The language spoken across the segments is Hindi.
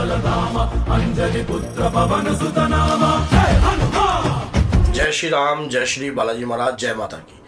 बलधामा अंजलि पुत्र पवन सुत नामा। जय हनुमान। जय श्री राम, जय श्री बालाजी महाराज, जय माता की।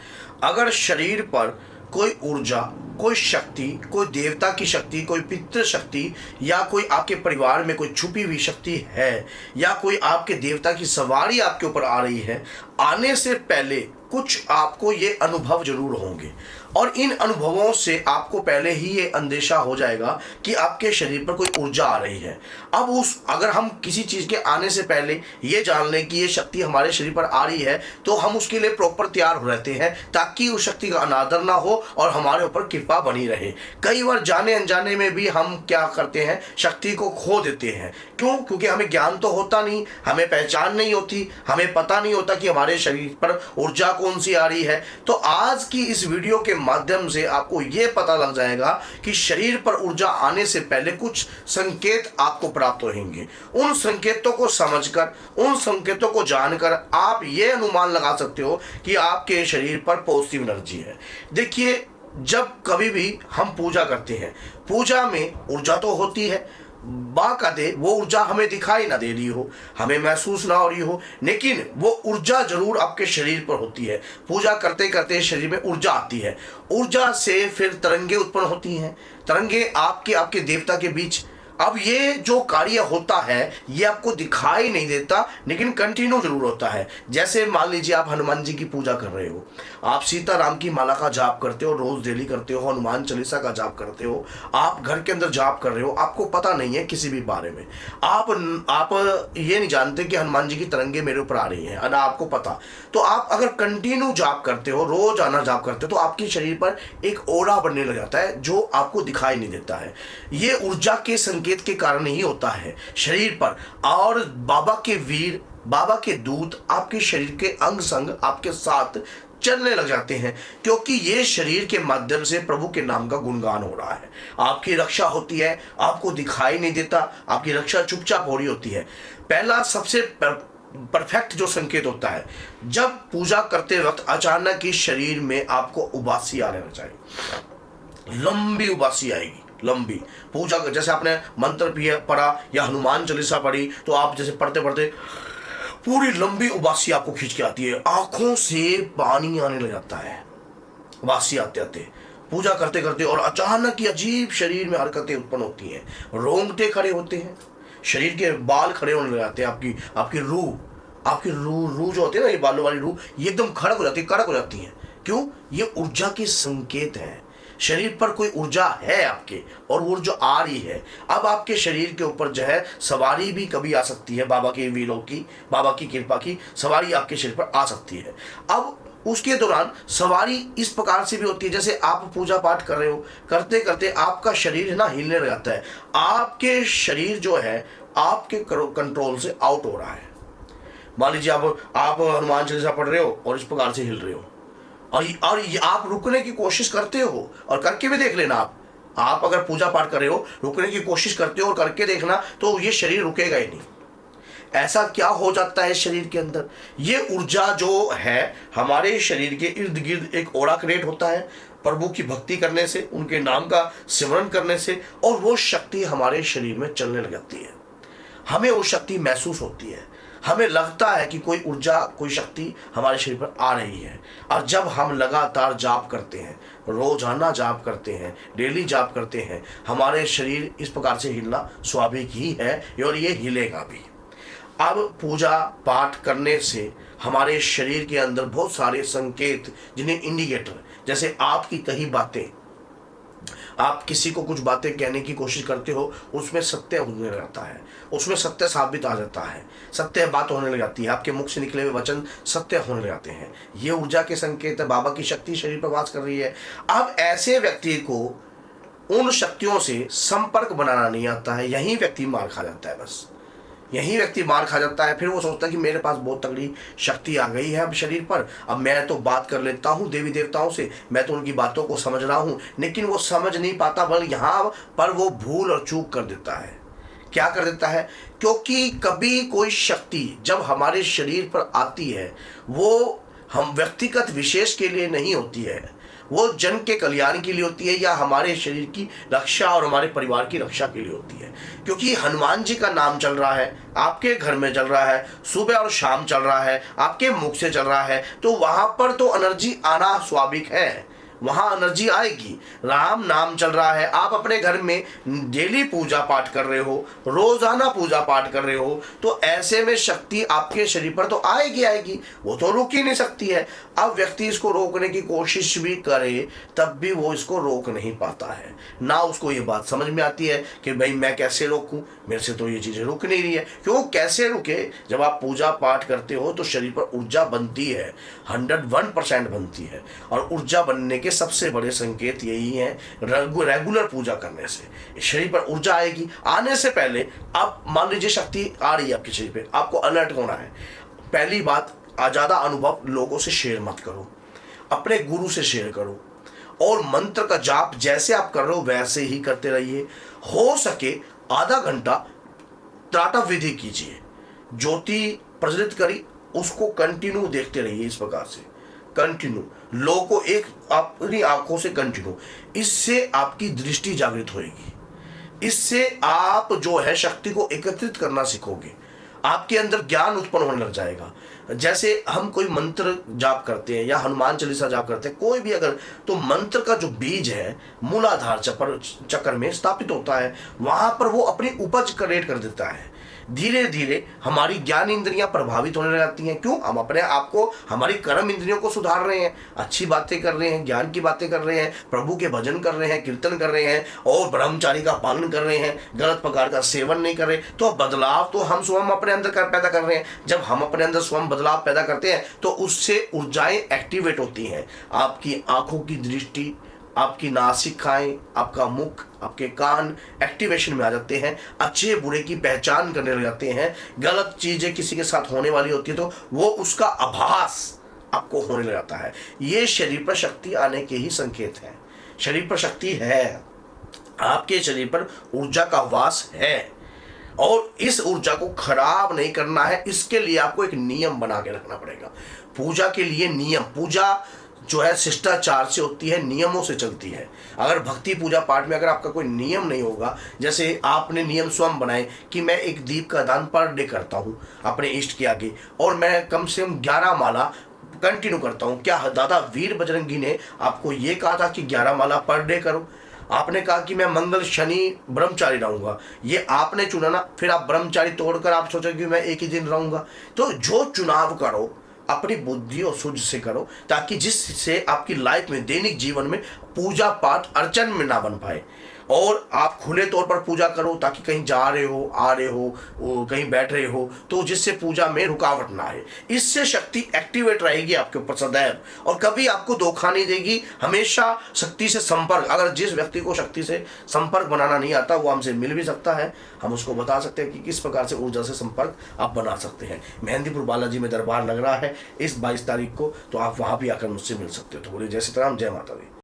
अगर शरीर पर कोई ऊर्जा, कोई शक्ति, कोई देवता की शक्ति, कोई पितृ शक्ति, या कोई आपके परिवार में कोई छुपी हुई शक्ति है, या कोई आपके देवता की सवारी आपके ऊपर आ रही है, आने से पहले कुछ आपको ये अनुभव जरूर होंगे, और इन अनुभवों से आपको पहले ही ये अंदेशा हो जाएगा कि आपके शरीर पर कोई ऊर्जा आ रही है। अब अगर हम किसी चीज़ के आने से पहले ये जान लें कि ये शक्ति हमारे शरीर पर आ रही है, तो हम उसके लिए प्रॉपर तैयार हो रहते हैं, ताकि उस शक्ति का अनादर ना हो और हमारे ऊपर कृपा बनी रहे। कई बार जाने अनजाने में भी हम क्या करते हैं, शक्ति को खो देते हैं। क्यों? क्योंकि हमें ज्ञान तो होता नहीं, हमें पहचान नहीं होती, हमें पता नहीं होता कि हमारे शरीर पर ऊर्जा कौन सी आ रही है। तो आज की इस वीडियो के माध्यम से आपको यह पता लग जाएगा कि शरीर पर ऊर्जा आने से पहले कुछ संकेत आपको प्राप्त होंगे। उन संकेतों को समझकर, उन संकेतों को जानकर आप ये अनुमान लगा सकते हो कि आपके शरीर पर पॉजिटिव एनर्जी है। देखिए, जब कभी भी हम पूजा करते हैं, पूजा में ऊर्जा तो होती है, बाकायदे वो ऊर्जा हमें दिखाई ना दे रही हो, हमें महसूस ना हो रही हो, लेकिन वो ऊर्जा जरूर आपके शरीर पर होती है। पूजा करते करते शरीर में ऊर्जा आती है, ऊर्जा से फिर तरंगे उत्पन्न होती हैं, तरंगे आपके देवता के बीच। अब ये जो कार्य होता है ये आपको दिखाई नहीं देता, लेकिन कंटिन्यू जरूर होता है। जैसे मान लीजिए आप हनुमान जी की पूजा कर रहे हो, आप सीताराम की माला का जाप करते हो, रोज डेली करते हो, हनुमान चालीसा का जाप करते हो, आप घर के अंदर जाप कर रहे हो, आपको पता नहीं है किसी भी बारे में, आप ये नहीं जानते कि हनुमान जी की तरंगे मेरे ऊपर आ रही हैं, और आपको पता। तो आप अगर कंटिन्यू जाप करते हो, रोज आना जाप करते हो, तो आपके शरीर पर एक ओरा बनने लग जाता है जो आपको दिखाई नहीं देता है। ये ऊर्जा के संकेत के कारण ही होता है शरीर पर। और बाबा के वीर, बाबा के दूत आपके शरीर के अंग संग आपके साथ चलने लग जाते हैं, क्योंकि ये शरीर के माध्यम से प्रभु के नाम का गुणगान हो रहा है। आपकी रक्षा होती है, आपको दिखाई नहीं देता, आपकी रक्षा चुपचाप हो रही होती है। पहला सबसे परफेक्ट जो संकेत होता है, जब पूजा करते वक्त अचानक ही शरीर में आपको उबासी आने लग जाएगी, लंबी उबासी आएगी, लंबी। पूजा जैसे आपने मंत्र पढ़ा या हनुमान चालीसा पढ़ी, तो आप जैसे पढ़ते पढ़ते पूरी लंबी उबासी आपको खींच के आती है, आंखों से पानी आने लग जाता है उबासी आते आते, पूजा करते करते। और अचानक ही अजीब शरीर में हरकतें उत्पन्न होती हैं, रोंगटे खड़े होते हैं, शरीर के बाल खड़े होने लग जाते हैं, आपकी रूह जो होती है ना, ये बालों वाली रूह, ये एकदम खड़क हो जाती है, कड़क हो जाती है। क्यों? ये ऊर्जा के संकेत है। शरीर पर कोई ऊर्जा है आपके, और वो जो आ रही है, अब आपके शरीर के ऊपर जो है सवारी भी कभी आ सकती है, बाबा के वीरों की, बाबा की कृपा की सवारी आपके शरीर पर आ सकती है। अब उसके दौरान सवारी इस प्रकार से भी होती है, जैसे आप पूजा पाठ कर रहे हो, करते करते आपका शरीर ना हिलने लग जाता है, आपके शरीर जो है आपके कंट्रोल से आउट हो रहा है। मान लीजिए आप हनुमान चालीसा पढ़ रहे हो और इस प्रकार से हिल रहे हो, और आप रुकने की कोशिश करते हो, और करके भी देख लेना। आप अगर पूजा पाठ कर रहे हो, रुकने की कोशिश करते हो और करके देखना, तो ये शरीर रुकेगा ही नहीं। ऐसा क्या हो जाता है शरीर के अंदर, ये ऊर्जा जो है हमारे शरीर के इर्द गिर्द एक ओरा क्रिएट होता है, प्रभु की भक्ति करने से, उनके नाम का सिमरन करने से, और वो शक्ति हमारे शरीर में चलने लग जाती है। हमें वो शक्ति महसूस होती है, हमें लगता है कि कोई ऊर्जा, कोई शक्ति हमारे शरीर पर आ रही है। और जब हम लगातार जाप करते हैं, रोजाना जाप करते हैं, डेली जाप करते हैं, हमारे शरीर इस प्रकार से हिलना स्वाभाविक ही है, और ये हिलेगा भी। अब पूजा पाठ करने से हमारे शरीर के अंदर बहुत सारे संकेत, जिन्हें इंडिकेटर, जैसे आपकी कही बातें, आप किसी को कुछ बातें कहने की कोशिश करते हो, उसमें सत्य होने लग जाता है, उसमें सत्य साबित आ जाता है, सत्य बात होने लग जाती है, आपके मुख से निकले हुए वचन सत्य होने लग जाते हैं। ये ऊर्जा के संकेत है, बाबा की शक्ति शरीर पर वास कर रही है। अब ऐसे व्यक्ति को उन शक्तियों से संपर्क बनाना नहीं आता है, यही व्यक्ति मार खा जाता है। बस यही व्यक्ति मार खा जाता है। फिर वो सोचता है कि मेरे पास बहुत तगड़ी शक्ति आ गई है अब शरीर पर, अब मैं तो बात कर लेता हूँ देवी देवताओं से, मैं तो उनकी बातों को समझ रहा हूँ, लेकिन वो समझ नहीं पाता, बल्कि यहाँ पर वो भूल और चूक कर देता है। क्या कर देता है? क्योंकि कभी कोई शक्ति जब हमारे शरीर पर आती है, वो हम व्यक्तिगत विशेष के लिए नहीं होती है, वो जन के कल्याण के लिए होती है या हमारे शरीर की रक्षा और हमारे परिवार की रक्षा के लिए होती है। क्योंकि हनुमान जी का नाम चल रहा है, आपके घर में चल रहा है, सुबह और शाम चल रहा है, आपके मुख से चल रहा है, तो वहां पर तो एनर्जी आना स्वाभाविक है, वहां एनर्जी आएगी। राम नाम चल रहा है, आप अपने घर में डेली पूजा पाठ कर रहे हो, रोजाना पूजा पाठ कर रहे हो, तो ऐसे में शक्ति आपके शरीर पर तो आएगी आएगी, वो तो रुक ही नहीं सकती है। अब व्यक्ति इसको रोकने की कोशिश भी करे तब भी वो इसको रोक नहीं पाता है। ना उसको ये बात समझ में आती है कि भाई मैं कैसे रोकूं, मेरे से तो ये चीजें रुक नहीं रही है। क्यों कैसे रुके? जब आप पूजा पाठ करते हो तो शरीर पर ऊर्जा बनती है, 101% बनती है। और ऊर्जा बनने के सबसे बड़े संकेत यही है, रेगुलर पूजा करने से शरीर पर ऊर्जा आएगी। आने से पहले आप मान लीजिए शक्ति आ रही है आपके शरीर पे, आपको अलर्ट होना है। पहली बात, ज्यादा अनुभव लोगों से शेयर मत करो, अपने गुरु से शेयर करो, और मंत्र का जाप जैसे आप कर रहे हो वैसे ही करते रहिए। हो सके आधा घंटा त्राटक विधि कीजिए, ज्योति प्रज्वलित करी उसको कंटिन्यू देखते रहिए। इस प्रकार से कंटिन्यू लोगों को एक अपनी आंखों से कंटिन्यू, इससे आपकी दृष्टि जागृत होगी, इससे आप जो है शक्ति को एकत्रित करना सीखोगे, आपके अंदर ज्ञान उत्पन्न होने लग जाएगा। जैसे हम कोई मंत्र जाप करते हैं या हनुमान चालीसा जाप करते हैं, कोई भी अगर, तो मंत्र का जो बीज है मूलाधार चक्र में स्थापित होता है, वहां पर वो अपनी उपज क्रिएट कर देता है। धीरे धीरे हमारी ज्ञान इंद्रियां प्रभावित होने लग जाती हैं। क्यों? हम अपने आप को, हमारी कर्म इंद्रियों को सुधार रहे हैं, अच्छी बातें कर रहे हैं, ज्ञान की बातें कर रहे हैं, प्रभु के भजन कर रहे हैं, कीर्तन कर रहे हैं, और ब्रह्मचारी का पालन कर रहे हैं, गलत प्रकार का सेवन नहीं कर रहे। तो बदलाव तो हम स्वयं अपने अंदर पैदा कर रहे हैं। जब हम अपने अंदर स्वयं बदलाव पैदा करते हैं तो उससे ऊर्जाएं एक्टिवेट होती हैं। आपकी आंखों की दृष्टि, आपकी नासिकाएं, आपका मुख, आपके कान एक्टिवेशन में आ जाते हैं, अच्छे बुरे की पहचान करने लग जाते हैं। गलत चीजें किसी के साथ होने वाली होती है तो वो उसका आभास आपको होने लग जाता है। ये शरीर पर शक्ति आने के ही संकेत हैं। शरीर पर शक्ति है, आपके शरीर पर ऊर्जा का वास है, और इस ऊर्जा को खराब नहीं करना है। इसके लिए आपको एक नियम बना के रखना पड़ेगा। पूजा के लिए नियम, पूजा जो है शिष्टाचार से होती है, नियमों से चलती है। अगर भक्ति पूजा पाठ में अगर आपका कोई नियम नहीं होगा, जैसे आपने नियम स्वयं बनाए कि मैं एक दीप का दान पर डे करता हूँ अपने इष्ट के आगे, और मैं कम से कम 11 माला कंटिन्यू करता हूँ। क्या दादा वीर बजरंगी ने आपको ये कहा था कि 11 माला पर डे करो? आपने कहा कि मैं मंगल शनि ब्रह्मचारी रहूंगा, ये आपने चुना ना। फिर आप ब्रह्मचारी तोड़कर आप सोचोगे मैं एक ही दिन रहूंगा। तो जो चुनाव करो अपनी बुद्धि और सूझ से करो, ताकि जिससे आपकी लाइफ में, दैनिक जीवन में पूजा पाठ अड़चन में ना बन पाए। और आप खुले तौर पर पूजा करो, ताकि कहीं जा रहे हो, आ रहे हो, कहीं बैठ रहे हो, तो जिससे पूजा में रुकावट ना आए। इससे शक्ति एक्टिवेट रहेगी आपके ऊपर सदैव, और कभी आपको धोखा नहीं देगी। हमेशा शक्ति से संपर्क, अगर जिस व्यक्ति को शक्ति से संपर्क बनाना नहीं आता वो हमसे मिल भी सकता है, हम उसको बता सकते हैं कि किस प्रकार से ऊर्जा से संपर्क आप बना सकते हैं। मेहंदीपुर बालाजी में दरबार लग रहा है इस 22 तारीख को, तो आप वहाँ भी आकर मुझसे मिल सकते हो। तो बोलिए जय सीता राम, जय माता दी।